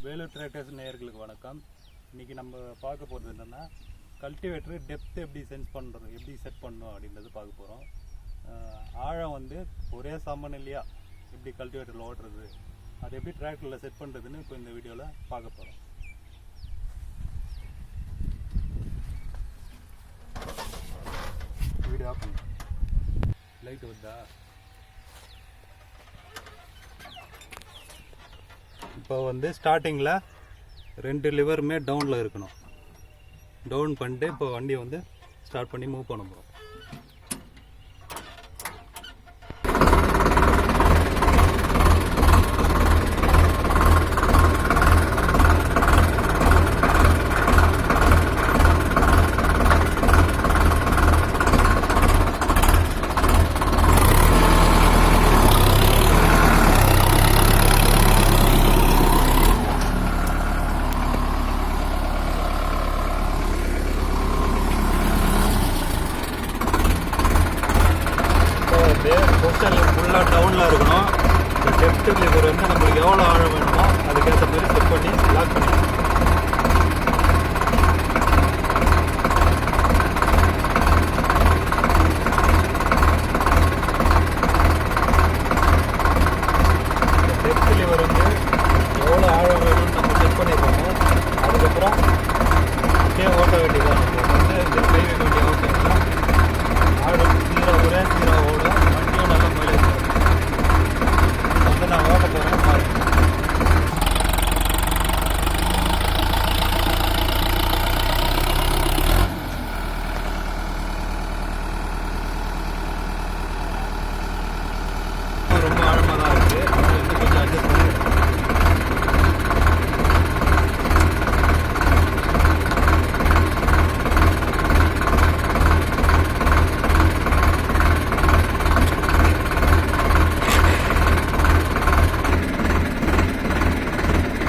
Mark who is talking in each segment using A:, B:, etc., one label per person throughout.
A: Vellore tractors நேயர்களுக்கு வணக்கம். இன்றைக்கி நம்ம பார்க்க போகிறது என்னென்னா, கல்டிவேட்டர் டெப்த் எப்படி சென்ஸ் பண்ணுறது, எப்படி செட் பண்ணணும் அப்படின்றது பார்க்க போகிறோம். ஆழம் வந்து ஒரே சமநிலையாக எப்படி கல்டிவேட்டரில் ஓட்டுறது, அது எப்படி டிராக்டரில் செட் பண்ணுறதுன்னு இப்போ இந்த வீடியோவில் பார்க்க போகிறோம். வீடியோ ஆஃப் பண்ணு. லைட் வருதா? இப்போ வந்து ஸ்டார்டிங்கில் 2 லிவருமே டவுனில் இருக்கணும். டவுன் பண்ணிட்டு இப்போ வண்டியை வந்து ஸ்டார்ட் பண்ணி மூவ் பண்ண போகிறோம். பொசிஷன் ஃபுல்லாக டவுனில் இருக்கணும். இந்த டெப்த் லிவர் வந்து நம்மளுக்கு எவ்வளோ ஆழம் வேணுமோ அதுக்கேற்ற மாதிரி செட் பண்ணி லாக் பண்ணிக்கணும். டெப்த் லிவர் வந்து எவ்வளோ ஆழம் வேணும்னு நம்ம செட் பண்ணிடுறோமோ அதுக்கப்புறம் அப்படியே ஓட்ட வேண்டியதாக நம்ம வந்து இந்த கை வைக்க வேண்டிய அவசியம் இல்லை. ஆழம் சீராக ஒரே சீராக ஓடும். நான் ஓட்ட போகிறேன் பாருங்க. ரொம்ப ஆழமாக தான் இருக்குது. அது வந்து கொஞ்சம் அட்ஜஸ்ட் பண்ணிடுறேன்.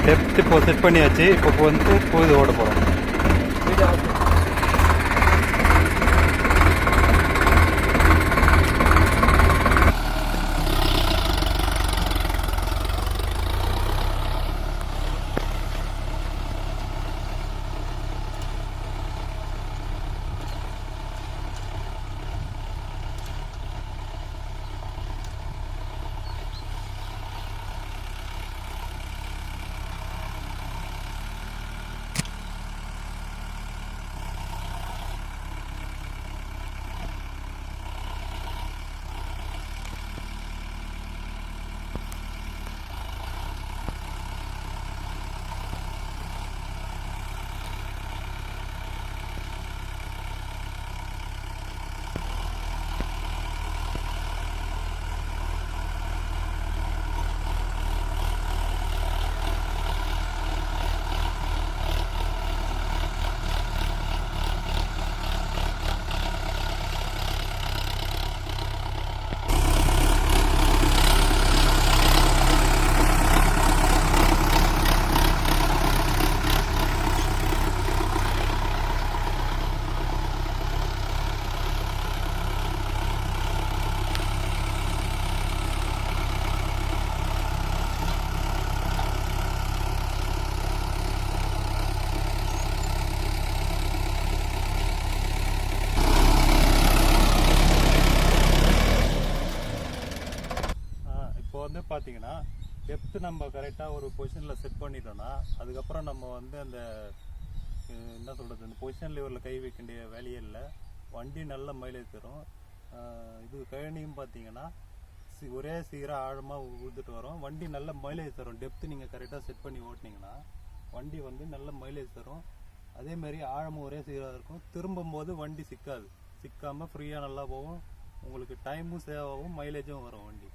A: டெப்த் இப்போ செட் பண்ணியாச்சு. இப்போ வந்து போது ஓட போகிறோம். பார்த்தீங்கன்னா டெப்த்து நம்ம கரெக்டாக ஒரு பொசிஷனில் செட் பண்ணிட்டோம்னா அதுக்கப்புறம் நம்ம வந்து அந்த என்ன சொல்கிறது, அந்த பொசிஷன் லிவரில் கை வைக்க வேண்டிய வேலையே இல்லை. வண்டி நல்ல மைலேஜ் தரும். இது கழனியும் பார்த்தீங்கன்னா ஒரே சீராக ஆழமாக உழுதுட்டு வரும். வண்டி நல்ல மைலேஜ் தரும். டெப்த்து நீங்கள் கரெக்டாக செட் பண்ணி ஓட்டினீங்கன்னா வண்டி வந்து நல்ல மைலேஜ் தரும். அதேமாதிரி ஆழமும் ஒரே சீராக இருக்கும். திரும்பும் போது வண்டி சிக்காமல் ஃப்ரீயாக நல்லா போகும். உங்களுக்கு டைமும் சேவ் ஆகும், மைலேஜும் வரும் வண்டி.